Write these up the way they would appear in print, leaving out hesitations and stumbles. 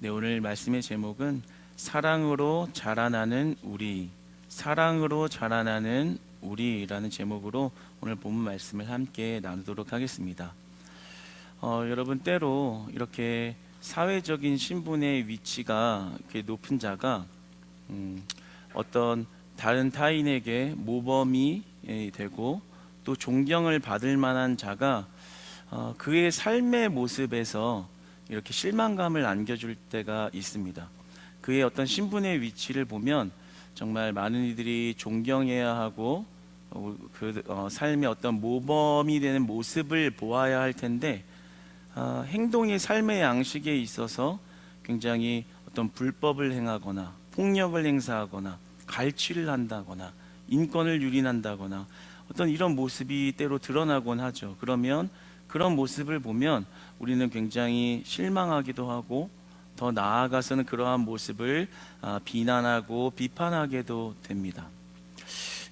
네, 오늘 말씀의 제목은 사랑으로 자라나는 우리, 사랑으로 자라나는 우리라는 제목으로 오늘 본문 말씀을 함께 나누도록 하겠습니다. 여러분, 때로 이렇게 사회적인 신분의 위치가 이렇게 높은 자가 어떤 다른 타인에게 모범이 되고 또 존경을 받을 만한 자가 그의 삶의 모습에서 이렇게 실망감을 안겨줄 때가 있습니다. 그의 어떤 신분의 위치를 보면 정말 많은 이들이 존경해야 하고 삶의 어떤 모범이 되는 모습을 보아야 할 텐데 행동이 삶의 양식에 있어서 굉장히 어떤 불법을 행하거나 폭력을 행사하거나 갈취를 한다거나 인권을 유린한다거나 어떤 이런 모습이 때로 드러나곤 하죠. 그러면 그런 모습을 보면 우리는 굉장히 실망하기도 하고 더 나아가서는 그러한 모습을 비난하고 비판하게도 됩니다.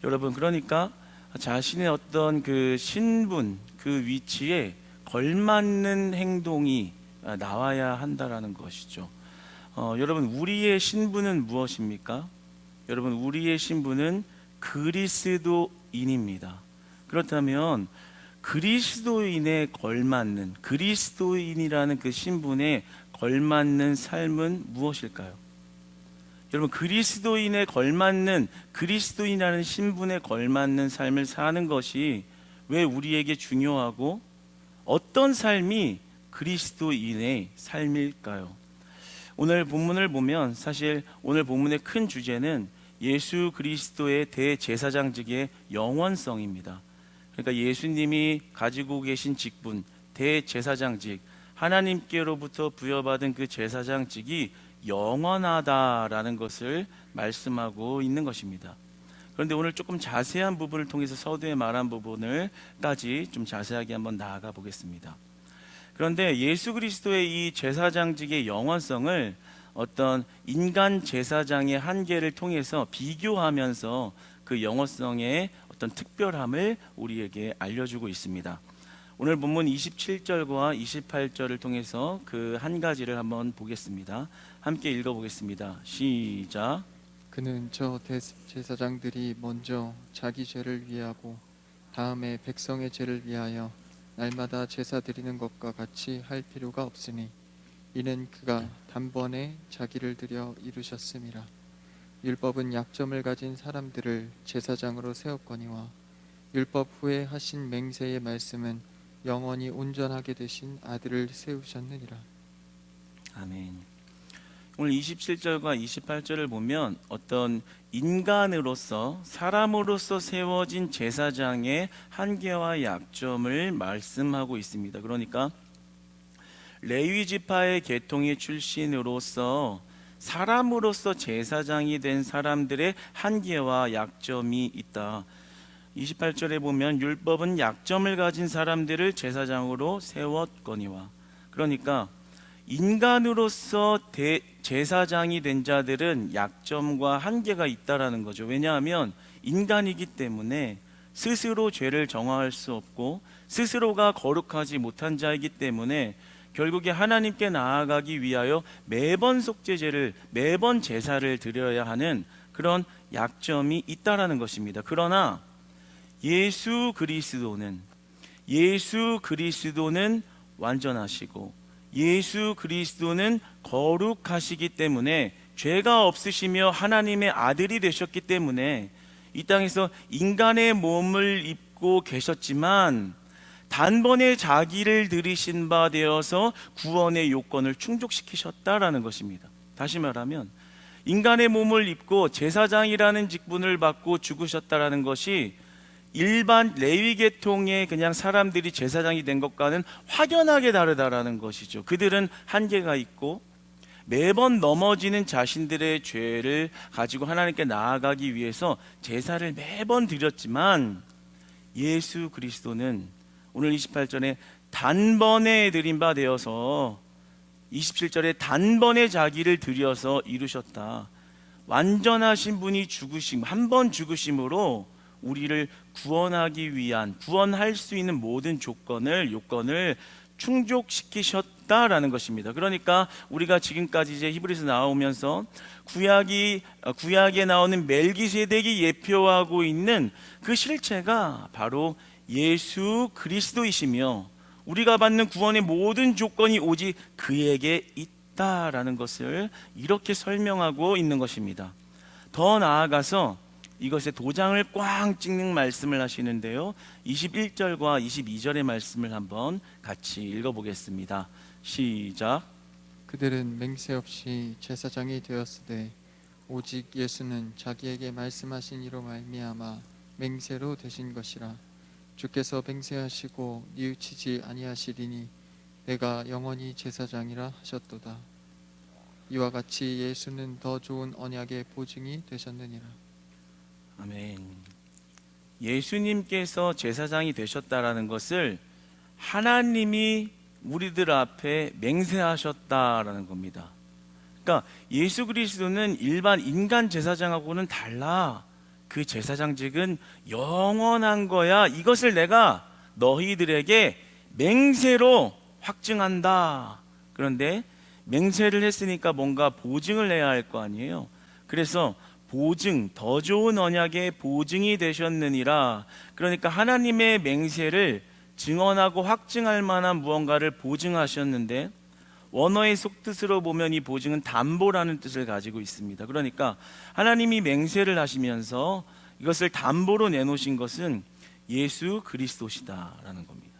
여러분, 그러니까 자신의 어떤 그 신분, 그 위치에 걸맞는 행동이 나와야 한다라는 것이죠. 여러분, 우리의 신분은 무엇입니까? 여러분, 우리의 신분은 그리스도인입니다. 그렇다면 그리스도인에 걸맞는, 그리스도인이라는 그 신분에 걸맞는 삶은 무엇일까요? 여러분, 그리스도인에 걸맞는, 그리스도인이라는 신분에 걸맞는 삶을 사는 것이 왜 우리에게 중요하고 어떤 삶이 그리스도인의 삶일까요? 오늘 본문을 보면 사실 오늘 본문의 큰 주제는 예수 그리스도의 대제사장직의 영원성입니다. 그러니까 예수님이 가지고 계신 직분, 대제사장직, 하나님께로부터 부여받은 그 제사장직이 영원하다라는 것을 말씀하고 있는 것입니다. 그런데 오늘 조금 자세한 부분을 통해서 서두에 말한 부분을까지 좀 자세하게 한번 나아가 보겠습니다. 그런데 예수 그리스도의 이 제사장직의 영원성을 어떤 인간 제사장의 한계를 통해서 비교하면서 그 영원성의 어떤 특별함을 우리에게 알려주고 있습니다. 오늘 본문 27절과 28절을 통해서 그 한 가지를 한번 보겠습니다. 함께 읽어보겠습니다. 시작. 그는 저 대제사장들이 먼저 자기 죄를 위하고 다음에 백성의 죄를 위하여 날마다 제사 드리는 것과 같이 할 필요가 없으니 이는 그가 단번에 자기를 드려 이루셨음이라. 율법은 약점을 가진 사람들을 제사장으로 세웠거니와 율법 후에 하신 맹세의 말씀은 영원히 온전하게 되신 아들을 세우셨느니라. 아멘. 오늘 27절과 28절을 보면 어떤 인간으로서 사람으로서 세워진 제사장의 한계와 약점을 말씀하고 있습니다. 그러니까 레위 지파의 계통의 출신으로서 사람으로서 제사장이 된 사람들의 한계와 약점이 있다. 28절에 보면 율법은 약점을 가진 사람들을 제사장으로 세웠거니와, 그러니까 인간으로서 제사장이 된 자들은 약점과 한계가 있다라는 거죠. 왜냐하면 인간이기 때문에 스스로 죄를 정화할 수 없고 스스로가 거룩하지 못한 자이기 때문에 결국에 하나님께 나아가기 위하여 매번 속죄제를, 매번 제사를 드려야 하는 그런 약점이 있다라는 것입니다. 그러나 예수 그리스도는 완전하시고 예수 그리스도는 거룩하시기 때문에 죄가 없으시며 하나님의 아들이 되셨기 때문에 이 땅에서 인간의 몸을 입고 계셨지만 단번에 자기를 들이신 바 되어서 구원의 요건을 충족시키셨다라는 것입니다. 다시 말하면 인간의 몸을 입고 제사장이라는 직분을 받고 죽으셨다라는 것이 일반 레위 계통의 그냥 사람들이 제사장이 된 것과는 확연하게 다르다라는 것이죠. 그들은 한계가 있고 매번 넘어지는 자신들의 죄를 가지고 하나님께 나아가기 위해서 제사를 매번 드렸지만 예수 그리스도는 오늘 28절에 단번에 드린 바 되어서 27절에 단번에 자기를 드려서 이루셨다. 완전하신 분이 죽으심, 한 번 죽으심으로 우리를 구원하기 위한, 구원할 수 있는 모든 요건을 충족시키셨다라는 것입니다. 그러니까 우리가 지금까지 이제 히브리서 나오면서 구약에 나오는 멜기세덱이 예표하고 있는 그 실체가 바로 예수 그리스도이시며 우리가 받는 구원의 모든 조건이 오직 그에게 있다라는 것을 이렇게 설명하고 있는 것입니다. 더 나아가서 이것에 도장을 꽝 찍는 말씀을 하시는데요, 21절과 22절의 말씀을 한번 같이 읽어보겠습니다. 시작. 그들은 맹세 없이 제사장이 되었으되 오직 예수는 자기에게 말씀하신 이로 말미암아 맹세로 되신 것이라. 주께서 맹세하시고 뉘우치지 아니하시리니 내가 영원히 제사장이라 하셨도다. 이와 같이 예수는 더 좋은 언약의 보증이 되셨느니라. 아멘. 예수님께서 제사장이 되셨다라는 것을 하나님이 우리들 앞에 맹세하셨다라는 겁니다. 그러니까 예수 그리스도는 일반 인간 제사장하고는 달라. 그 제사장직은 영원한 거야. 이것을 내가 너희들에게 맹세로 확증한다. 그런데 맹세를 했으니까 뭔가 보증을 내야 할 거 아니에요. 그래서 보증, 더 좋은 언약의 보증이 되셨느니라. 그러니까 하나님의 맹세를 증언하고 확증할 만한 무언가를 보증하셨는데, 원어의 속뜻으로 보면 이 보증은 담보라는 뜻을 가지고 있습니다. 그러니까 하나님이 맹세를 하시면서 이것을 담보로 내놓으신 것은 예수 그리스도시다라는 겁니다.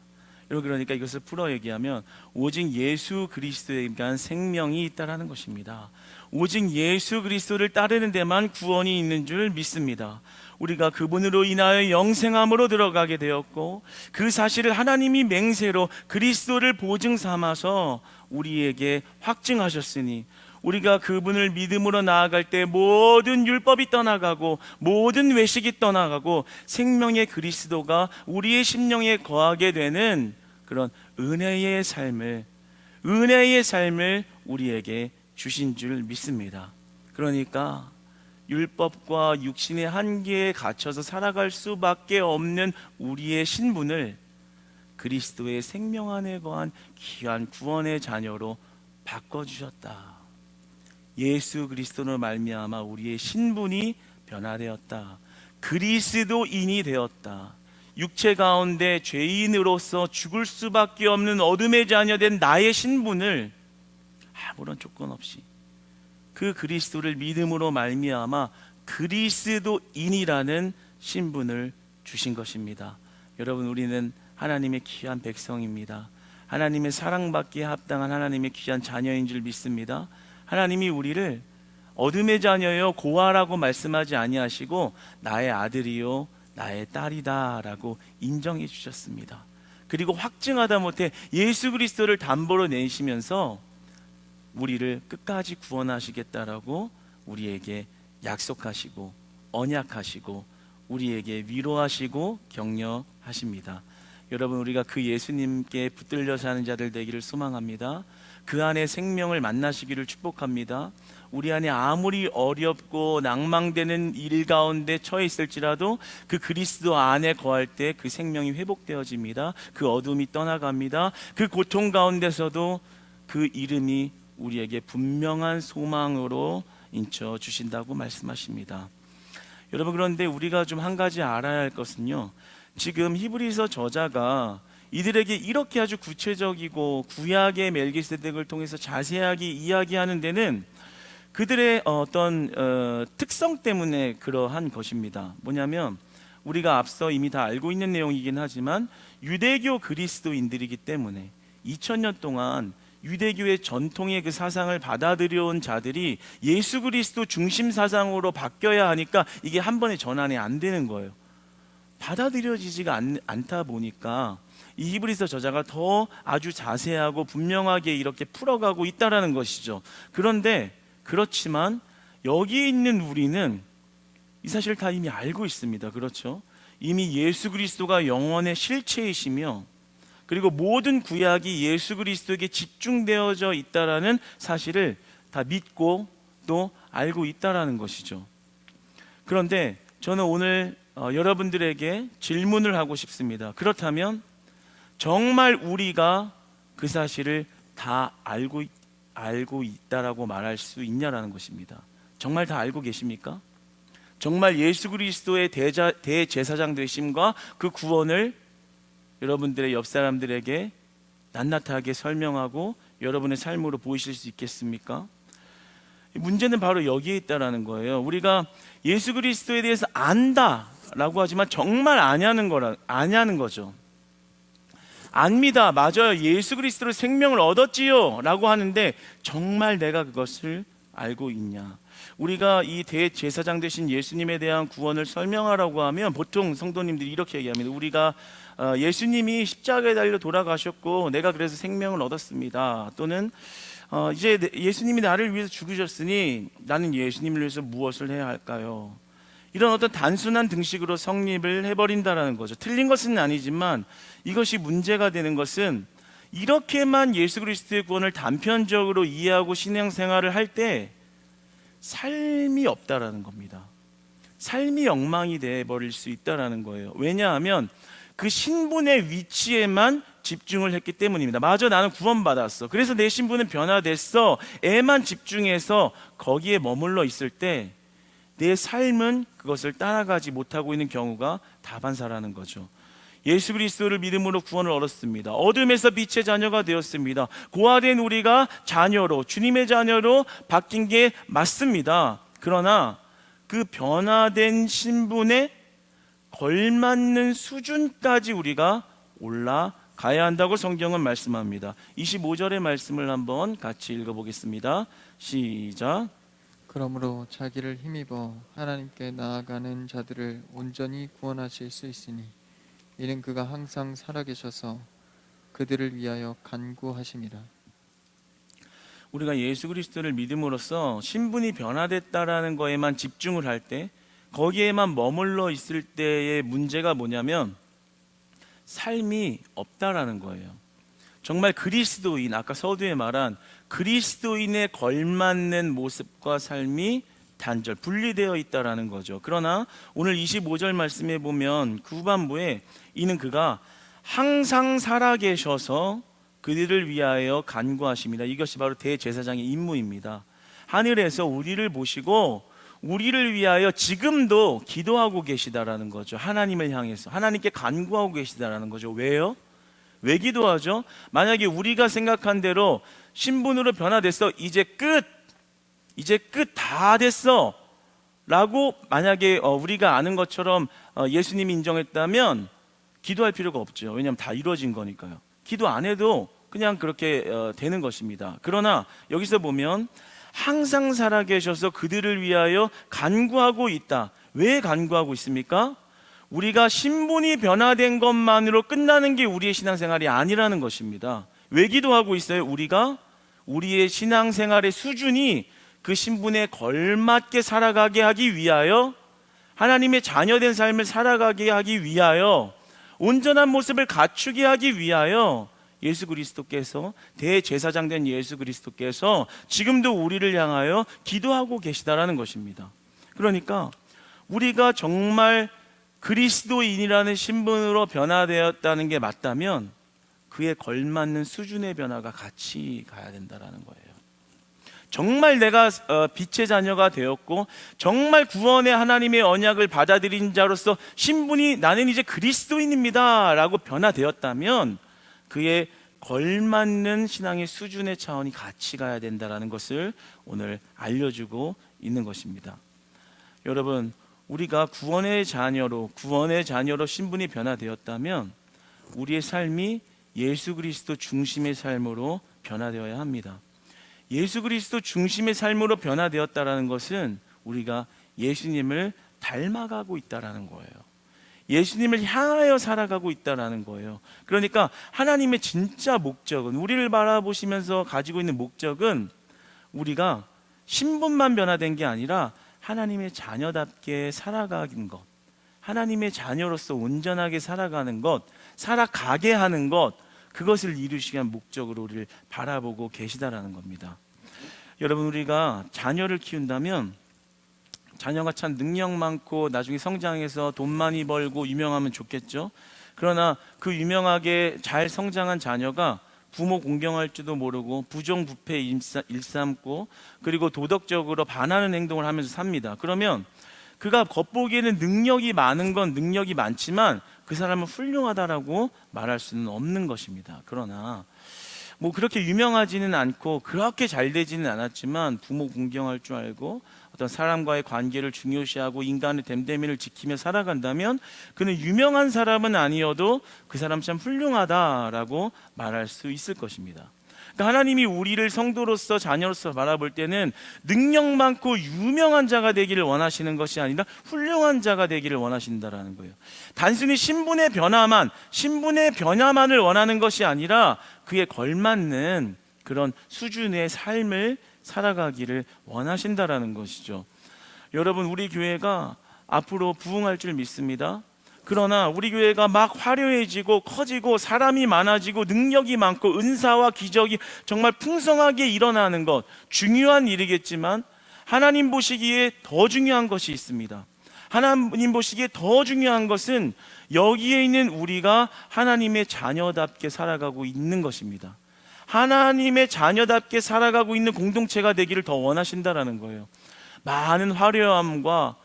여러분, 그러니까 이것을 풀어 얘기하면 오직 예수 그리스도에만 생명이 있다라는 것입니다. 오직 예수 그리스도를 따르는 데만 구원이 있는 줄 믿습니다. 우리가 그분으로 인하여 영생함으로 들어가게 되었고, 그 사실을 하나님이 맹세로 그리스도를 보증 삼아서 우리에게 확증하셨으니, 우리가 그분을 믿음으로 나아갈 때 모든 율법이 떠나가고 모든 외식이 떠나가고 생명의 그리스도가 우리의 심령에 거하게 되는 그런 은혜의 삶을 우리에게 주신 줄 믿습니다. 그러니까 율법과 육신의 한계에 갇혀서 살아갈 수밖에 없는 우리의 신분을 그리스도의 생명 안에 거한 귀한 구원의 자녀로 바꿔주셨다. 예수 그리스도로 말미암아 우리의 신분이 변화되었다. 그리스도인이 되었다. 육체 가운데 죄인으로서 죽을 수밖에 없는 어둠의 자녀된 나의 신분을 아무런 조건 없이 그 그리스도를 믿음으로 말미암아 그리스도인이라는 신분을 주신 것입니다. 여러분, 우리는 하나님의 귀한 백성입니다. 하나님의 사랑받기에 합당한 하나님의 귀한 자녀인 줄 믿습니다. 하나님이 우리를 어둠의 자녀여 고아라고 말씀하지 아니하시고 나의 아들이요 나의 딸이다 라고 인정해 주셨습니다. 그리고 확증하다 못해 예수 그리스도를 담보로 내시면서 우리를 끝까지 구원하시겠다라고 우리에게 약속하시고 언약하시고 우리에게 위로하시고 격려하십니다. 여러분, 우리가 그 예수님께 붙들려 사는 자들 되기를 소망합니다. 그 안에 생명을 만나시기를 축복합니다. 우리 안에 아무리 어렵고 낭망되는 일 가운데 처해 있을지라도 그 그리스도 안에 거할 때 그 생명이 회복되어집니다. 그 어둠이 떠나갑니다. 그 고통 가운데서도 그 이름이 우리에게 분명한 소망으로 인쳐 주신다고 말씀하십니다. 여러분, 그런데 우리가 좀 한 가지 알아야 할 것은요, 지금 히브리서 저자가 이들에게 이렇게 아주 구체적이고 구약의 멜기세덱을 통해서 자세하게 이야기하는 데는 그들의 어떤 특성 때문에 그러한 것입니다. 뭐냐면 우리가 앞서 이미 다 알고 있는 내용이긴 하지만 유대교 그리스도인들이기 때문에 2000년 동안 유대교의 전통의 그 사상을 받아들여온 자들이 예수 그리스도 중심 사상으로 바뀌어야 하니까 이게 한 번에 전환이 안 되는 거예요. 받아들여지지가 않다 보니까 이 히브리서 저자가 더 아주 자세하고 분명하게 이렇게 풀어가고 있다라는 것이죠. 그런데 그렇지만 여기 있는 우리는 이 사실을 다 이미 알고 있습니다. 그렇죠? 이미 예수 그리스도가 영원의 실체이시며 그리고 모든 구약이 예수 그리스도에게 집중되어져 있다라는 사실을 다 믿고 또 알고 있다라는 것이죠. 그런데 저는 오늘 여러분들에게 질문을 하고 싶습니다. 그렇다면 정말 우리가 그 사실을 다 알고 있다라고 말할 수 있냐라는 것입니다. 정말 다 알고 계십니까? 정말 예수 그리스도의 대제사장 되심과 그 구원을 여러분들의 옆 사람들에게 낱낱하게 설명하고 여러분의 삶으로 보이실 수 있겠습니까? 문제는 바로 여기에 있다라는 거예요. 우리가 예수 그리스도에 대해서 안다라고 하지만 정말 아냐는 거죠. 압니다. 맞아요. 예수 그리스도로 생명을 얻었지요 라고 하는데 정말 내가 그것을 알고 있냐? 우리가 이 대제사장 되신 예수님에 대한 구원을 설명하라고 하면 보통 성도님들이 이렇게 얘기합니다. 우리가 예수님이 십자가에 달려 돌아가셨고 내가 그래서 생명을 얻었습니다. 또는 이제 예수님이 나를 위해서 죽으셨으니 나는 예수님을 위해서 무엇을 해야 할까요? 이런 어떤 단순한 등식으로 성립을 해버린다라는 거죠. 틀린 것은 아니지만 이것이 문제가 되는 것은 이렇게만 예수 그리스도의 구원을 단편적으로 이해하고 신앙생활을 할 때 삶이 없다라는 겁니다. 삶이 엉망이 되어버릴 수 있다라는 거예요. 왜냐하면 그 신분의 위치에만 집중을 했기 때문입니다. 맞아, 나는 구원받았어. 그래서 내 신분은 변화됐어. 에만 집중해서 거기에 머물러 있을 때 내 삶은 그것을 따라가지 못하고 있는 경우가 다반사라는 거죠. 예수 그리스도를 믿음으로 구원을 얻었습니다. 어둠에서 빛의 자녀가 되었습니다. 고아된 우리가 자녀로, 주님의 자녀로 바뀐 게 맞습니다. 그러나 그 변화된 신분에 걸맞는 수준까지 우리가 올라가야 한다고 성경은 말씀합니다. 25절의 말씀을 한번 같이 읽어보겠습니다. 시작. 그러므로 자기를 힘입어 하나님께 나아가는 자들을 온전히 구원하실 수 있으니 이는 그가 항상 살아계셔서 그들을 위하여 간구하심이라. 우리가 예수 그리스도를 믿음으로써 신분이 변화됐다라는 거에만 집중을 할 때, 거기에만 머물러 있을 때의 문제가 뭐냐면 삶이 없다라는 거예요. 정말 그리스도인, 아까 서두에 말한 그리스도인에 걸맞는 모습과 삶이 단절, 분리되어 있다라는 거죠. 그러나 오늘 25절 말씀에 보면 그 후반부에 이는 그가 항상 살아계셔서 그들을 위하여 간구하십니다. 이것이 바로 대제사장의 임무입니다. 하늘에서 우리를 보시고 우리를 위하여 지금도 기도하고 계시다라는 거죠. 하나님을 향해서 하나님께 간구하고 계시다라는 거죠. 왜요? 왜 기도하죠? 만약에 우리가 생각한 대로 신분으로 변화됐어, 이제 끝 다 됐어 라고 만약에 우리가 아는 것처럼 예수님이 인정했다면 기도할 필요가 없죠. 왜냐하면 다 이루어진 거니까요. 기도 안 해도 그냥 그렇게 되는 것입니다. 그러나 여기서 보면 항상 살아계셔서 그들을 위하여 간구하고 있다. 왜 간구하고 있습니까? 우리가 신분이 변화된 것만으로 끝나는 게 우리의 신앙생활이 아니라는 것입니다. 왜 기도하고 있어요? 우리가 우리의 신앙생활의 수준이 그 신분에 걸맞게 살아가게 하기 위하여, 하나님의 자녀된 삶을 살아가게 하기 위하여, 온전한 모습을 갖추게 하기 위하여 예수 그리스도께서, 대제사장 된 예수 그리스도께서 지금도 우리를 향하여 기도하고 계시다라는 것입니다. 그러니까 우리가 정말 그리스도인이라는 신분으로 변화되었다는 게 맞다면 그에 걸맞는 수준의 변화가 같이 가야 된다라는 거예요. 정말 내가 빛의 자녀가 되었고 정말 구원의 하나님의 언약을 받아들인 자로서 신분이 나는 이제 그리스도인입니다 라고 변화되었다면 그에 걸맞는 신앙의 수준의 차원이 같이 가야 된다는 것을 오늘 알려주고 있는 것입니다. 여러분, 우리가 구원의 자녀로 신분이 변화되었다면 우리의 삶이 예수 그리스도 중심의 삶으로 변화되어야 합니다. 예수 그리스도 중심의 삶으로 변화되었다는 것은 우리가 예수님을 닮아가고 있다는 거예요. 예수님을 향하여 살아가고 있다는 거예요. 그러니까 하나님의 진짜 목적은, 우리를 바라보시면서 가지고 있는 목적은 우리가 신분만 변화된 게 아니라 하나님의 자녀답게 살아가는 것, 하나님의 자녀로서 온전하게 살아가는 것, 살아가게 하는 것, 그것을 이루시기 위한 목적으로 우리를 바라보고 계시다라는 겁니다. 여러분, 우리가 자녀를 키운다면 자녀가 참 능력 많고 나중에 성장해서 돈 많이 벌고 유명하면 좋겠죠. 그러나 그 유명하게 잘 성장한 자녀가 부모 공경할 줄도 모르고 부정부패 일삼고 그리고 도덕적으로 반하는 행동을 하면서 삽니다. 그러면 그가 겉보기에는 능력이 많은 건 능력이 많지만 그 사람은 훌륭하다라고 말할 수는 없는 것입니다. 그러나 뭐 그렇게 유명하지는 않고 그렇게 잘 되지는 않았지만 부모 공경할 줄 알고 어떤 사람과의 관계를 중요시하고 인간의 됨됨이를 지키며 살아간다면 그는 유명한 사람은 아니어도 그 사람 참 훌륭하다라고 말할 수 있을 것입니다. 그러니까 하나님이 우리를 성도로서 자녀로서 바라볼 때는 능력 많고 유명한 자가 되기를 원하시는 것이 아니라 훌륭한 자가 되기를 원하신다라는 거예요. 단순히 신분의 변화만을 원하는 것이 아니라 그에 걸맞는 그런 수준의 삶을 살아가기를 원하신다라는 것이죠. 여러분, 우리 교회가 앞으로 부흥할 줄 믿습니다. 그러나 우리 교회가 막 화려해지고 커지고 사람이 많아지고 능력이 많고 은사와 기적이 정말 풍성하게 일어나는 것 중요한 일이겠지만 하나님 보시기에 더 중요한 것이 있습니다. 하나님 보시기에 더 중요한 것은 여기에 있는 우리가 하나님의 자녀답게 살아가고 있는 것입니다. 하나님의 자녀답게 살아가고 있는 공동체가 되기를 더 원하신다라는 거예요. 많은 화려함과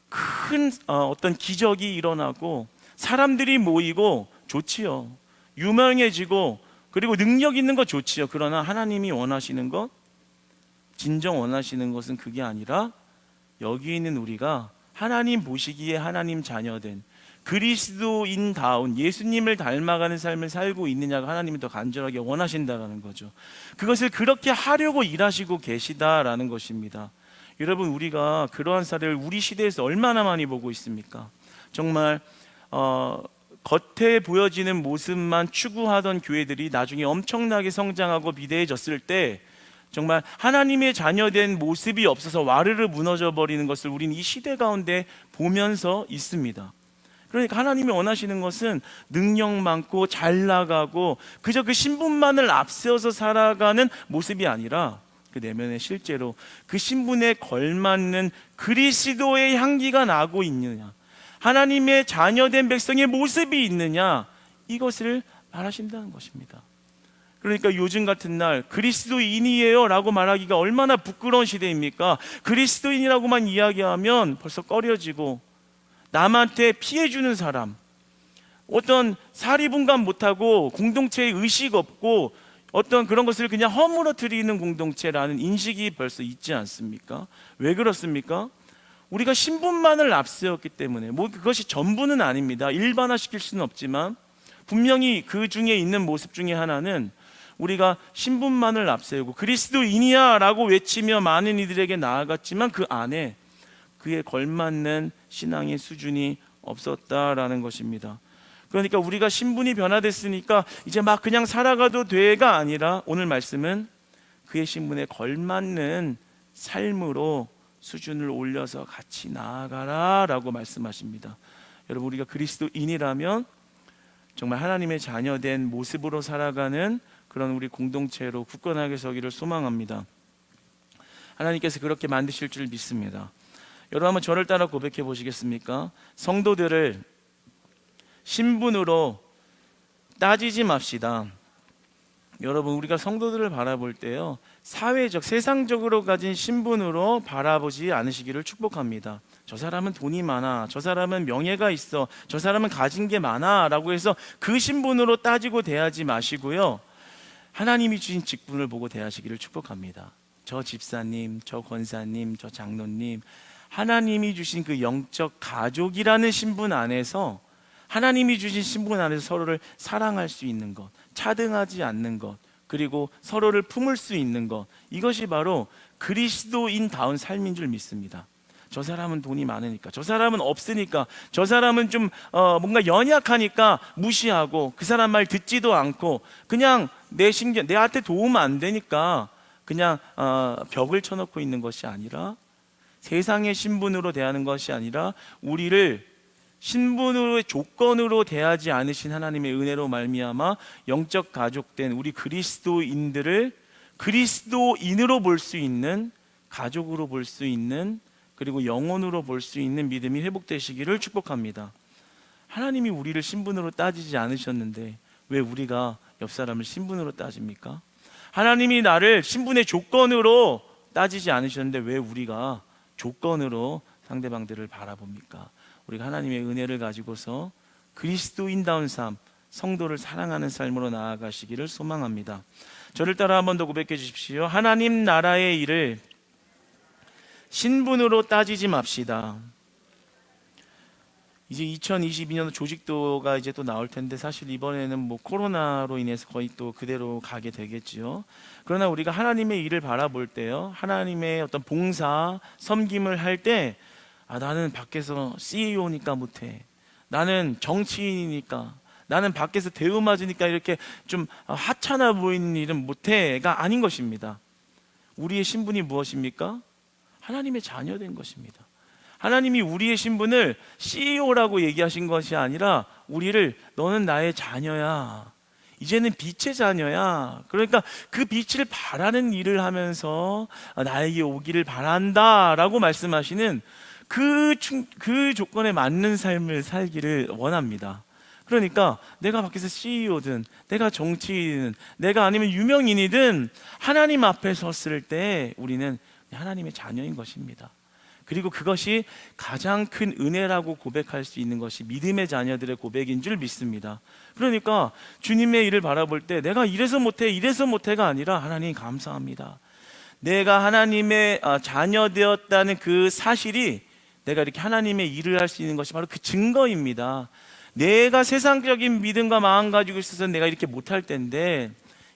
큰 어떤 기적이 일어나고 사람들이 모이고 좋지요. 유명해지고 그리고 능력 있는 거 좋지요. 그러나 하나님이 원하시는 것, 진정 원하시는 것은 그게 아니라 여기 있는 우리가 하나님 보시기에 하나님 자녀된 그리스도인다운 예수님을 닮아가는 삶을 살고 있느냐가 하나님이 더 간절하게 원하신다라는 거죠. 그것을 그렇게 하려고 일하시고 계시다라는 것입니다. 여러분, 우리가 그러한 사례를 우리 시대에서 얼마나 많이 보고 있습니까? 정말 겉에 보여지는 모습만 추구하던 교회들이 나중에 엄청나게 성장하고 비대해졌을 때 정말 하나님의 자녀된 모습이 없어서 와르르 무너져 버리는 것을 우리는 이 시대 가운데 보면서 있습니다. 그러니까 하나님이 원하시는 것은 능력 많고 잘 나가고 그저 그 신분만을 앞세워서 살아가는 모습이 아니라 그 내면에 실제로 그 신분에 걸맞는 그리스도의 향기가 나고 있느냐, 하나님의 자녀된 백성의 모습이 있느냐, 이것을 말하신다는 것입니다. 그러니까 요즘 같은 날 그리스도인이에요 라고 말하기가 얼마나 부끄러운 시대입니까? 그리스도인이라고만 이야기하면 벌써 꺼려지고 남한테 피해주는 사람, 어떤 사리분간 못하고 공동체에 의식 없고 어떤 그런 것을 그냥 허물어뜨리는 공동체라는 인식이 벌써 있지 않습니까? 왜 그렇습니까? 우리가 신분만을 앞세웠기 때문에, 뭐 그것이 전부는 아닙니다. 일반화시킬 수는 없지만 분명히 그 중에 있는 모습 중에 하나는 우리가 신분만을 앞세우고 그리스도인이야 라고 외치며 많은 이들에게 나아갔지만 그 안에 그에 걸맞는 신앙의 수준이 없었다라는 것입니다. 그러니까 우리가 신분이 변화됐으니까 이제 막 그냥 살아가도 돼가 아니라 오늘 말씀은 그의 신분에 걸맞는 삶으로 수준을 올려서 같이 나아가라 라고 말씀하십니다. 여러분, 우리가 그리스도인이라면 정말 하나님의 자녀된 모습으로 살아가는 그런 우리 공동체로 굳건하게 서기를 소망합니다. 하나님께서 그렇게 만드실 줄 믿습니다. 여러분, 한번 저를 따라 고백해 보시겠습니까? 성도들을 신분으로 따지지 맙시다. 여러분, 우리가 성도들을 바라볼 때요, 사회적, 세상적으로 가진 신분으로 바라보지 않으시기를 축복합니다. 저 사람은 돈이 많아, 저 사람은 명예가 있어, 저 사람은 가진 게 많아 라고 해서 그 신분으로 따지고 대하지 마시고요, 하나님이 주신 직분을 보고 대하시기를 축복합니다. 저 집사님, 저 권사님, 저 장로님, 하나님이 주신 그 영적 가족이라는 신분 안에서, 하나님이 주신 신분 안에서 서로를 사랑할 수 있는 것, 차등하지 않는 것, 그리고 서로를 품을 수 있는 것, 이것이 바로 그리스도인다운 삶인 줄 믿습니다. 저 사람은 돈이 많으니까, 저 사람은 없으니까, 저 사람은 좀 뭔가 연약하니까 무시하고 그 사람 말 듣지도 않고 그냥 내한테 도움 안 되니까 그냥 벽을 쳐놓고 있는 것이 아니라, 세상의 신분으로 대하는 것이 아니라 우리를 신분으로의 조건으로 대하지 않으신 하나님의 은혜로 말미암아 영적 가족된 우리 그리스도인들을 그리스도인으로 볼 수 있는, 가족으로 볼 수 있는, 그리고 영혼으로 볼 수 있는 믿음이 회복되시기를 축복합니다. 하나님이 우리를 신분으로 따지지 않으셨는데 왜 우리가 옆 사람을 신분으로 따집니까? 하나님이 나를 신분의 조건으로 따지지 않으셨는데 왜 우리가 조건으로 상대방들을 바라봅니까? 우리가 하나님의 은혜를 가지고서 그리스도인다운 삶, 성도를 사랑하는 삶으로 나아가시기를 소망합니다. 저를 따라 한 번 더 고백해 주십시오. 하나님 나라의 일을 신분으로 따지지 맙시다. 이제 2022년 조직도가 이제 또 나올 텐데 사실 이번에는 뭐 코로나로 인해서 거의 또 그대로 가게 되겠지요. 그러나 우리가 하나님의 일을 바라볼 때요, 하나님의 어떤 봉사, 섬김을 할 때 나는 밖에서 CEO니까 못해, 나는 정치인이니까, 나는 밖에서 대우 맞으니까 이렇게 좀 하찮아 보이는 일은 못해가 아닌 것입니다. 우리의 신분이 무엇입니까? 하나님의 자녀된 것입니다. 하나님이 우리의 신분을 CEO라고 얘기하신 것이 아니라 우리를 너는 나의 자녀야, 이제는 빛의 자녀야, 그러니까 그 빛을 바라는 일을 하면서 나에게 오기를 바란다 라고 말씀하시는 그 조건에 맞는 삶을 살기를 원합니다. 그러니까 내가 밖에서 CEO든 내가 정치인이든 내가 아니면 유명인이든 하나님 앞에 섰을 때 우리는 하나님의 자녀인 것입니다. 그리고 그것이 가장 큰 은혜라고 고백할 수 있는 것이 믿음의 자녀들의 고백인 줄 믿습니다. 그러니까 주님의 일을 바라볼 때 내가 이래서 못해가 아니라 하나님 감사합니다. 내가 하나님의 자녀 되었다는 그 사실이 내가 이렇게 하나님의 일을 할 수 있는 것이 바로 그 증거입니다. 내가 세상적인 믿음과 마음 가지고 있어서 내가 이렇게 못할 텐데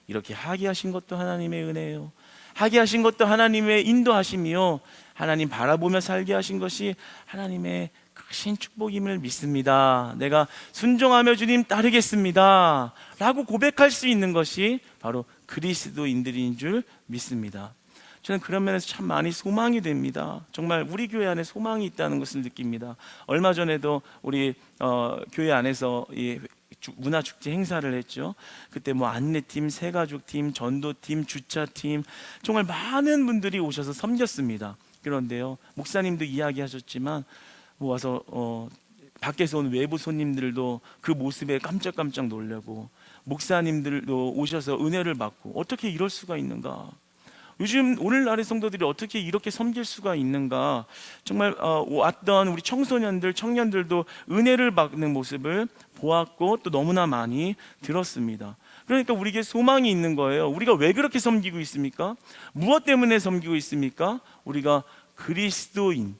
이렇게 하게 하신 것도 하나님의 은혜예요. 하게 하신 것도 하나님의 인도하심이요, 하나님 바라보며 살게 하신 것이 하나님의 크신 축복임을 믿습니다. 내가 순종하며 주님 따르겠습니다 라고 고백할 수 있는 것이 바로 그리스도인들인 줄 믿습니다. 저는 그런 면에서 참 많이 소망이 됩니다. 정말 우리 교회 안에 소망이 있다는 것을 느낍니다. 얼마 전에도 우리 교회 안에서 이 문화축제 행사를 했죠. 그때 뭐 안내팀, 새가족팀, 전도팀, 주차팀, 정말 많은 분들이 오셔서 섬겼습니다. 그런데요, 목사님도 이야기하셨지만 뭐 와서 밖에서 온 외부 손님들도 그 모습에 깜짝깜짝 놀라고, 목사님들도 오셔서 은혜를 받고, 어떻게 이럴 수가 있는가, 요즘 오늘날의 성도들이 어떻게 이렇게 섬길 수가 있는가, 정말 왔던 우리 청소년들, 청년들도 은혜를 받는 모습을 보았고 또 너무나 많이 들었습니다. 그러니까 우리에게 소망이 있는 거예요. 우리가 왜 그렇게 섬기고 있습니까? 무엇 때문에 섬기고 있습니까? 우리가 그리스도인,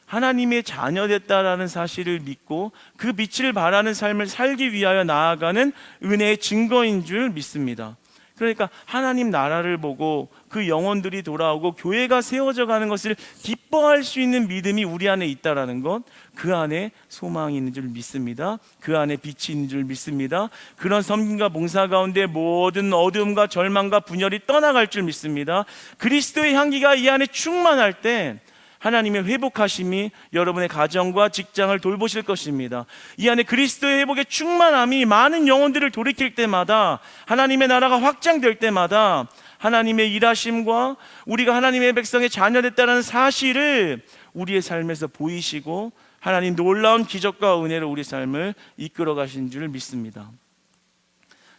하나님의 자녀됐다라는 사실을 믿고 그 빛을 바라는 삶을 살기 위하여 나아가는 은혜의 증거인 줄 믿습니다. 그러니까 하나님 나라를 보고 그 영혼들이 돌아오고 교회가 세워져 가는 것을 기뻐할 수 있는 믿음이 우리 안에 있다라는 것, 그 안에 소망이 있는 줄 믿습니다. 그 안에 빛이 있는 줄 믿습니다. 그런 섬김과 봉사 가운데 모든 어두움과 절망과 분열이 떠나갈 줄 믿습니다. 그리스도의 향기가 이 안에 충만할 때 하나님의 회복하심이 여러분의 가정과 직장을 돌보실 것입니다. 이 안에 그리스도의 회복의 충만함이 많은 영혼들을 돌이킬 때마다, 하나님의 나라가 확장될 때마다 하나님의 일하심과 우리가 하나님의 백성의 자녀됐다는 사실을 우리의 삶에서 보이시고 하나님 놀라운 기적과 은혜로 우리 삶을 이끌어 가신 줄 믿습니다.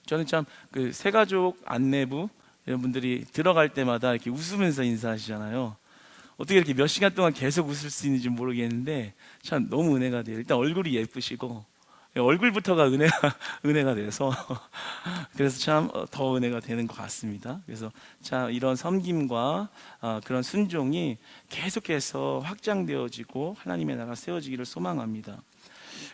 저는 참 그 새가족 안내부 여러분들이 들어갈 때마다 이렇게 웃으면서 인사하시잖아요. 어떻게 이렇게 몇 시간 동안 계속 웃을 수 있는지 모르겠는데 참 너무 은혜가 돼요. 일단 얼굴이 예쁘시고 얼굴부터가 은혜가 돼서 그래서 참 더 은혜가 되는 것 같습니다. 그래서 참 이런 섬김과 그런 순종이 계속해서 확장되어지고 하나님의 나라가 세워지기를 소망합니다.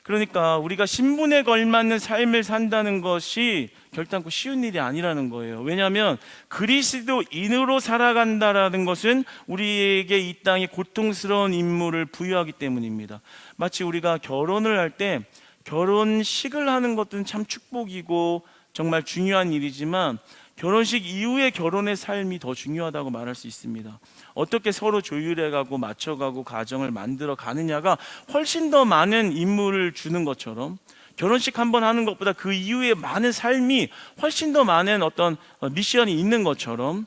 그러니까 우리가 신분에 걸맞는 삶을 산다는 것이 결단코 쉬운 일이 아니라는 거예요. 왜냐하면 그리스도인으로 살아간다라는 것은 우리에게 이 땅에 고통스러운 임무를 부여하기 때문입니다. 마치 우리가 결혼을 할 때 결혼식을 하는 것은 참 축복이고 정말 중요한 일이지만 결혼식 이후의 결혼의 삶이 더 중요하다고 말할 수 있습니다. 어떻게 서로 조율해가고 맞춰가고 가정을 만들어 가느냐가 훨씬 더 많은 임무를 주는 것처럼, 결혼식 한번 하는 것보다 그 이후에 많은 삶이 훨씬 더 많은 어떤 미션이 있는 것처럼,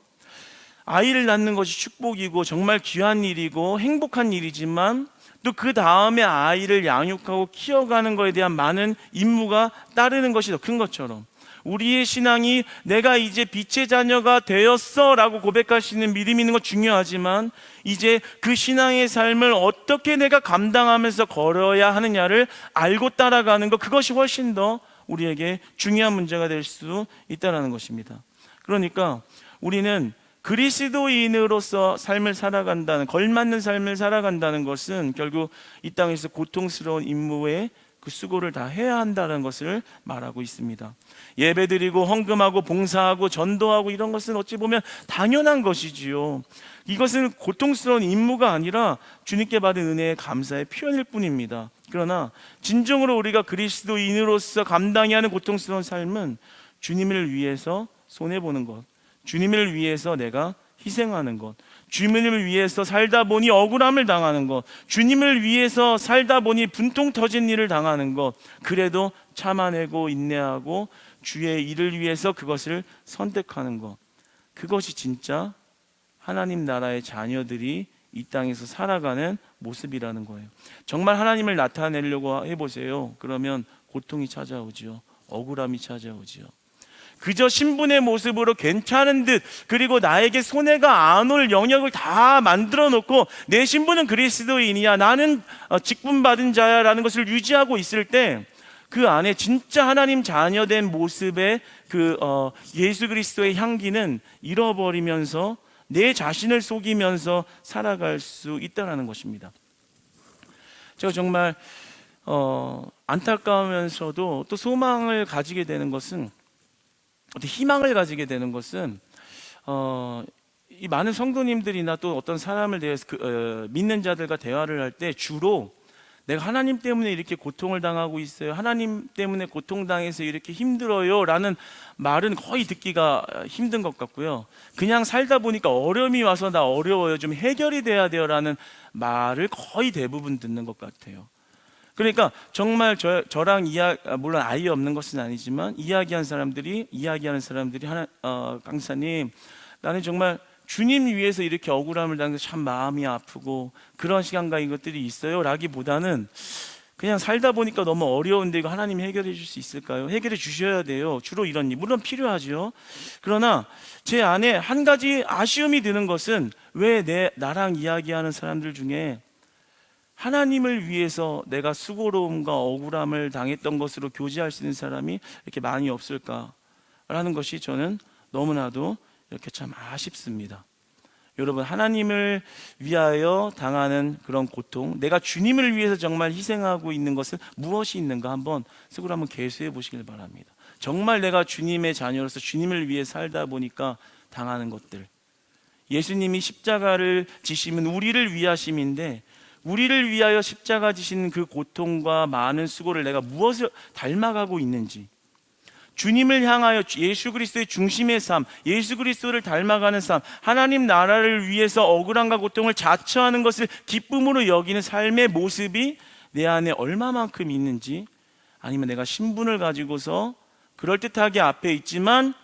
아이를 낳는 것이 축복이고 정말 귀한 일이고 행복한 일이지만 또 그 다음에 아이를 양육하고 키워가는 것에 대한 많은 임무가 따르는 것이 더 큰 것처럼, 우리의 신앙이 내가 이제 빛의 자녀가 되었어 라고 고백할 수 있는 믿음이 있는 건 중요하지만, 이제 그 신앙의 삶을 어떻게 내가 감당하면서 걸어야 하느냐를 알고 따라가는 것, 그것이 훨씬 더 우리에게 중요한 문제가 될 수 있다는 것입니다. 그러니까 우리는 그리스도인으로서 삶을 살아간다는, 걸맞는 삶을 살아간다는 것은 결국 이 땅에서 고통스러운 임무에 그 수고를 다 해야 한다는 것을 말하고 있습니다. 예배드리고 헌금하고 봉사하고 전도하고 이런 것은 어찌 보면 당연한 것이지요. 이것은 고통스러운 임무가 아니라 주님께 받은 은혜의 감사의 표현일 뿐입니다. 그러나 진정으로 우리가 그리스도인으로서 감당해야 하는 고통스러운 삶은 주님을 위해서 손해보는 것, 주님을 위해서 내가 희생하는 것, 주님을 위해서 살다 보니 억울함을 당하는 것, 주님을 위해서 살다 보니 분통 터진 일을 당하는 것, 그래도 참아내고 인내하고 주의 일을 위해서 그것을 선택하는 것, 그것이 진짜 하나님 나라의 자녀들이 이 땅에서 살아가는 모습이라는 거예요. 정말 하나님을 나타내려고 해보세요. 그러면 고통이 찾아오죠. 억울함이 찾아오죠. 그저 신분의 모습으로 괜찮은 듯, 그리고 나에게 손해가 안 올 영역을 다 만들어 놓고 내 신분은 그리스도인이야, 나는 직분받은 자야 라는 것을 유지하고 있을 때, 그 안에 진짜 하나님 자녀된 모습의 예수 그리스도의 향기는 잃어버리면서 내 자신을 속이면서 살아갈 수 있다는 것입니다. 제가 정말 안타까우면서도 또 소망을 가지게 되는 것은, 어떤 희망을 가지게 되는 것은 이 많은 성도님들이나 또 어떤 사람을 대해서 믿는 자들과 대화를 할 때 주로 내가 하나님 때문에 이렇게 고통을 당하고 있어요, 하나님 때문에 고통당해서 이렇게 힘들어요 라는 말은 거의 듣기가 힘든 것 같고요, 그냥 살다 보니까 어려움이 와서 나 어려워요, 좀 해결이 돼야 돼요 라는 말을 거의 대부분 듣는 것 같아요. 그러니까 정말 저랑 물론 아이 없는 것은 아니지만 이야기하는 사람들이 강사님, 나는 정말 주님 위해서 이렇게 억울함을 당해서 참 마음이 아프고 그런 시간과 이것들이 있어요 라기보다는, 그냥 살다 보니까 너무 어려운데 이거 하나님이 해결해 줄 수 있을까요? 해결해 주셔야 돼요. 주로 이런 일, 물론 필요하죠. 그러나 제 안에 한 가지 아쉬움이 드는 것은, 왜 나랑 이야기하는 사람들 중에 하나님을 위해서 내가 수고로움과 억울함을 당했던 것으로 교제할 수 있는 사람이 이렇게 많이 없을까라는 것이 저는 너무나도 이렇게 참 아쉽습니다. 여러분, 하나님을 위하여 당하는 그런 고통, 내가 주님을 위해서 정말 희생하고 있는 것은 무엇이 있는가 한번 스스로 한번 계수해 보시길 바랍니다. 정말 내가 주님의 자녀로서 주님을 위해 살다 보니까 당하는 것들, 예수님이 십자가를 지심은 우리를 위하심인데, 우리를 위하여 십자가 지신 그 고통과 많은 수고를 내가 무엇을 닮아가고 있는지, 주님을 향하여 예수 그리스도의 중심의 삶, 예수 그리스도를 닮아가는 삶, 하나님 나라를 위해서 억울함과 고통을 자처하는 것을 기쁨으로 여기는 삶의 모습이 내 안에 얼마만큼 있는지, 아니면 내가 신분을 가지고서 그럴듯하게 앞에 있지만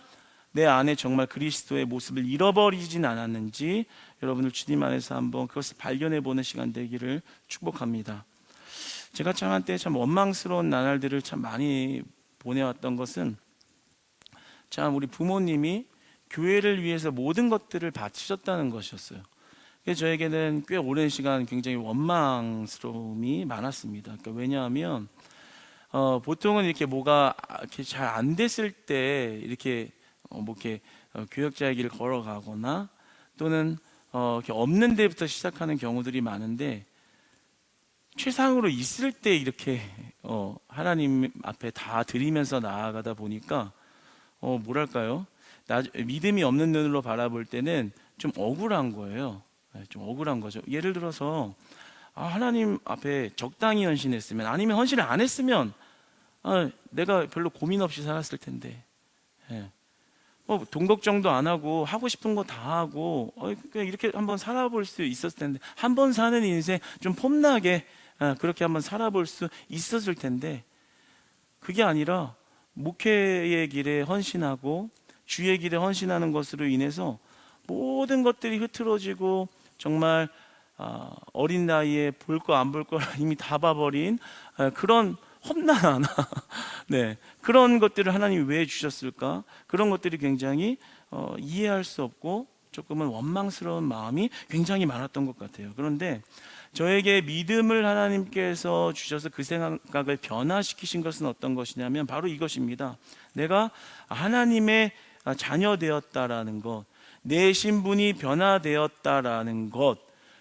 내 안에 정말 그리스도의 모습을 잃어버리진 않았는지, 여러분들 주님 안에서 한번 그것을 발견해 보는 시간 되기를 축복합니다. 제가 참 한때 참 원망스러운 나날들을 참 많이 보내왔던 것은, 참 우리 부모님이 교회를 위해서 모든 것들을 바치셨다는 것이었어요. 그래서 저에게는 꽤 오랜 시간 굉장히 원망스러움이 많았습니다. 그러니까 왜냐하면 보통은 이렇게 뭐가 이렇게 잘 안 됐을 때 이렇게 교역자의 길을 걸어가거나 또는 이렇게 없는 데부터 시작하는 경우들이 많은데, 최상으로 있을 때 이렇게 하나님 앞에 다 드리면서 나아가다 보니까 뭐랄까요? 믿음이 없는 눈으로 바라볼 때는 좀 억울한 거예요. 좀 억울한 거죠. 예를 들어서 하나님 앞에 적당히 헌신했으면, 아니면 헌신을 안 했으면 내가 별로 고민 없이 살았을 텐데, 돈 걱정도 안 하고 하고 싶은 거 다 하고 그냥 이렇게 한번 살아볼 수 있었을 텐데, 한 번 사는 인생 좀 폼나게 그렇게 한번 살아볼 수 있었을 텐데, 그게 아니라 목회의 길에 헌신하고 주의 길에 헌신하는 것으로 인해서 모든 것들이 흐트러지고, 정말 어린 나이에 볼 거 안 볼 거 이미 다 봐버린 그런 험난하나? 네, 그런 것들을 하나님이 왜 주셨을까? 그런 것들이 굉장히 이해할 수 없고 조금은 원망스러운 마음이 굉장히 많았던 것 같아요. 그런데 저에게 믿음을 하나님께서 주셔서 그 생각을 변화시키신 것은 어떤 것이냐면 바로 이것입니다. 내가 하나님의 자녀 되었다라는 것, 내 신분이 변화되었다라는 것,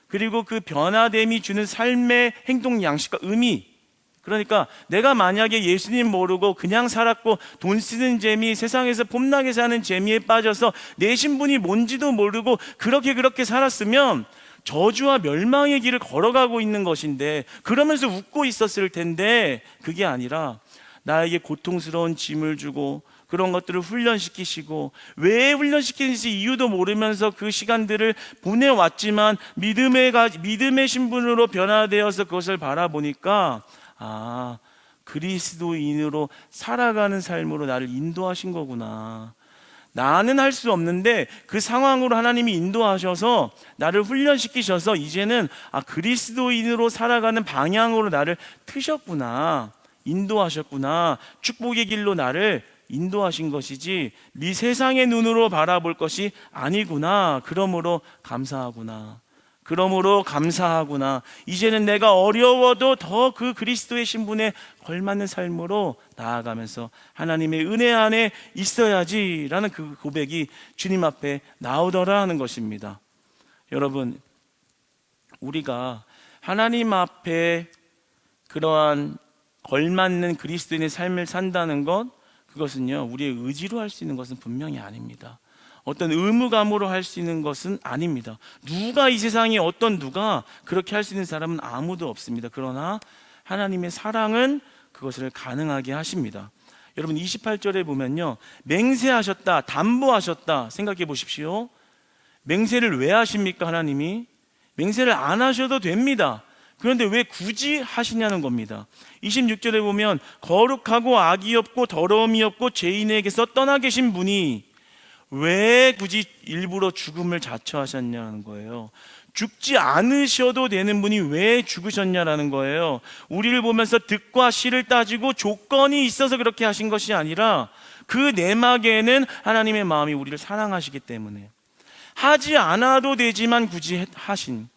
그리고 그 변화됨이 주는 삶의 행동 양식과 의미. 그러니까 내가 만약에 예수님 모르고 그냥 살았고 돈 쓰는 재미, 세상에서 폼나게 사는 재미에 빠져서 내 신분이 뭔지도 모르고 그렇게 살았으면 저주와 멸망의 길을 걸어가고 있는 것인데, 그러면서 웃고 있었을 텐데 그게 아니라 나에게 고통스러운 짐을 주고 그런 것들을 훈련시키시고, 왜 훈련시키는지 이유도 모르면서 그 시간들을 보내왔지만 믿음의 신분으로 변화되어서 그것을 바라보니까 그리스도인으로 살아가는 삶으로 나를 인도하신 거구나. 나는 할 수 없는데 그 상황으로 하나님이 인도하셔서 나를 훈련시키셔서 이제는 그리스도인으로 살아가는 방향으로 나를 트셨구나, 인도하셨구나, 축복의 길로 나를 인도하신 것이지 미 세상의 눈으로 바라볼 것이 아니구나. 그러므로 감사하구나. 이제는 내가 어려워도 더 그 그리스도의 신분에 걸맞는 삶으로 나아가면서 하나님의 은혜 안에 있어야지라는 그 고백이 주님 앞에 나오더라 하는 것입니다. 여러분, 우리가 하나님 앞에 그러한 걸맞는 그리스도인의 삶을 산다는 것, 그것은요 우리의 의지로 할 수 있는 것은 분명히 아닙니다. 어떤 의무감으로 할 수 있는 것은 아닙니다. 이 세상에 누가 그렇게 할 수 있는 사람은 아무도 없습니다. 그러나 하나님의 사랑은 그것을 가능하게 하십니다. 여러분 28절에 보면요, 맹세하셨다, 담보하셨다. 생각해 보십시오. 맹세를 왜 하십니까? 하나님이 맹세를 안 하셔도 됩니다. 그런데 왜 굳이 하시냐는 겁니다. 26절에 보면 거룩하고 악이 없고 더러움이 없고 죄인에게서 떠나 계신 분이 왜 굳이 일부러 죽음을 자처하셨냐는 거예요. 죽지 않으셔도 되는 분이 왜 죽으셨냐라는 거예요. 우리를 보면서 득과 실을 따지고 조건이 있어서 그렇게 하신 것이 아니라 그 내막에는 하나님의 마음이 우리를 사랑하시기 때문에, 하지 않아도 되지만 굳이 하신,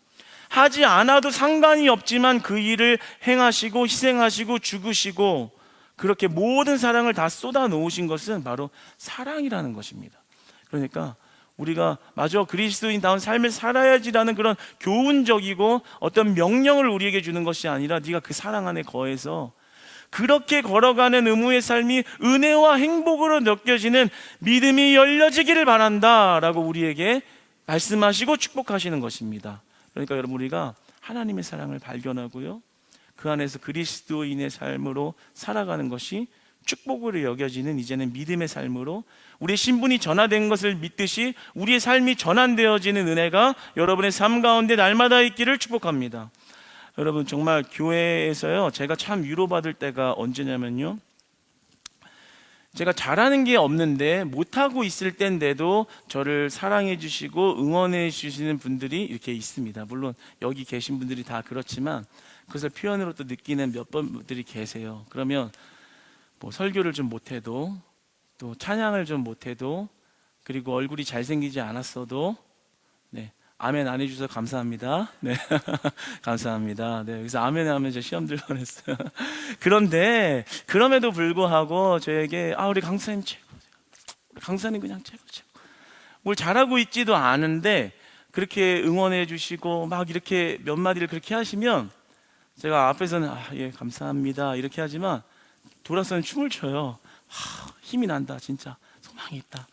하지 않아도 상관이 없지만 그 일을 행하시고 희생하시고 죽으시고 그렇게 모든 사랑을 다 쏟아 놓으신 것은 바로 사랑이라는 것입니다. 그러니까 우리가 마저 그리스도인다운 삶을 살아야지라는 그런 교훈적이고 어떤 명령을 우리에게 주는 것이 아니라 네가 그 사랑 안에 거해서 그렇게 걸어가는 의무의 삶이 은혜와 행복으로 느껴지는 믿음이 열려지기를 바란다 라고 우리에게 말씀하시고 축복하시는 것입니다. 그러니까 여러분, 우리가 하나님의 사랑을 발견하고요, 그 안에서 그리스도인의 삶으로 살아가는 것이 축복으로 여겨지는 이제는 믿음의 삶으로 우리의 신분이 전환된 것을 믿듯이 우리의 삶이 전환되어지는 은혜가 여러분의 삶 가운데 날마다 있기를 축복합니다. 여러분, 정말 교회에서요 제가 참 위로받을 때가 언제냐면요, 제가 잘하는 게 없는데 못하고 있을 때인데도 저를 사랑해 주시고 응원해 주시는 분들이 이렇게 있습니다. 물론 여기 계신 분들이 다 그렇지만 그것을 표현으로 또 느끼는 몇 분들이 계세요. 그러면 뭐 설교를 좀 못해도, 또 찬양을 좀 못해도, 그리고 얼굴이 잘생기지 않았어도 아멘 안 해주셔서 감사합니다. 감사합니다. 그래서 아멘 하면 저 시험 들 뻔했어요. 그런데 그럼에도 불구하고 저에게 우리 강사님 최고, 우리 강사님 그냥 최고. 뭘 잘하고 있지도 않은데 그렇게 응원해 주시고 막 이렇게 몇 마디를 그렇게 하시면 제가 앞에서는 예 감사합니다 이렇게 하지만 돌아서는 춤을 춰요. 힘이 난다, 진짜 소망이 있다.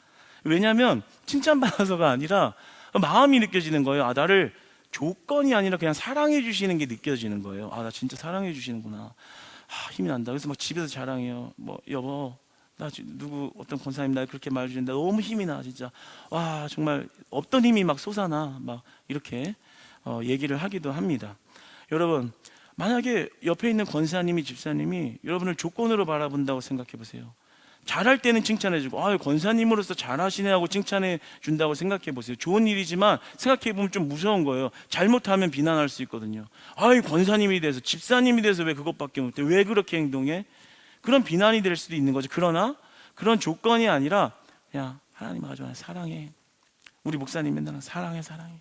왜냐하면 칭찬받아서가 아니라 마음이 느껴지는 거예요. 나를 조건이 아니라 그냥 사랑해 주시는 게 느껴지는 거예요. 나 진짜 사랑해 주시는구나. 힘이 난다. 그래서 막 집에서 자랑해요. 여보, 나 누구 어떤 권사님 나 그렇게 말해주는데 너무 힘이 나, 진짜. 와, 정말 없던 힘이 막 솟아나. 막 이렇게 얘기를 하기도 합니다. 여러분, 만약에 옆에 있는 권사님이, 집사님이 여러분을 조건으로 바라본다고 생각해 보세요. 잘할 때는 칭찬해주고, 아유 권사님으로서 잘하시네 하고 칭찬해 준다고 생각해 보세요. 좋은 일이지만 생각해 보면 좀 무서운 거예요. 잘못하면 비난할 수 있거든요. 아유 권사님이 돼서, 집사님이 돼서 왜 그것밖에 못해, 왜 그렇게 행동해, 그런 비난이 될 수도 있는 거죠. 그러나 그런 조건이 아니라 그냥 하나님 아주 사랑해, 우리 목사님 맨날 사랑해 사랑해,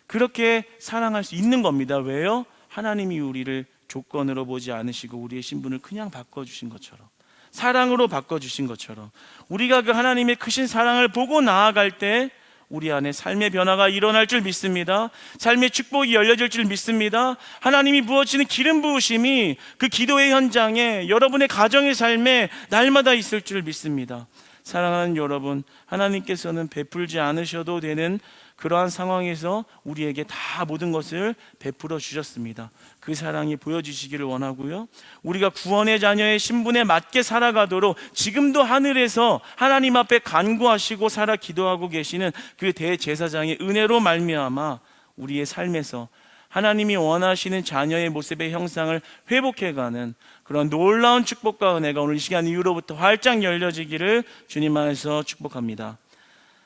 그렇게 사랑할 수 있는 겁니다. 왜요? 하나님이 우리를 조건으로 보지 않으시고 우리의 신분을 그냥 바꿔주신 것처럼, 사랑으로 바꿔주신 것처럼, 우리가 그 하나님의 크신 사랑을 보고 나아갈 때 우리 안에 삶의 변화가 일어날 줄 믿습니다. 삶의 축복이 열려질 줄 믿습니다. 하나님이 부어주시는 기름 부으심이 그 기도의 현장에, 여러분의 가정의 삶에 날마다 있을 줄 믿습니다. 사랑하는 여러분, 하나님께서는 베풀지 않으셔도 되는 그러한 상황에서 우리에게 다 모든 것을 베풀어 주셨습니다. 그 사랑이 보여주시기를 원하고요, 우리가 구원의 자녀의 신분에 맞게 살아가도록 지금도 하늘에서 하나님 앞에 간구하시고 살아 기도하고 계시는 그 대제사장의 은혜로 말미암아 우리의 삶에서 하나님이 원하시는 자녀의 모습의 형상을 회복해가는 그런 놀라운 축복과 은혜가 오늘 이 시간 이후로부터 활짝 열려지기를 주님 안에서 축복합니다.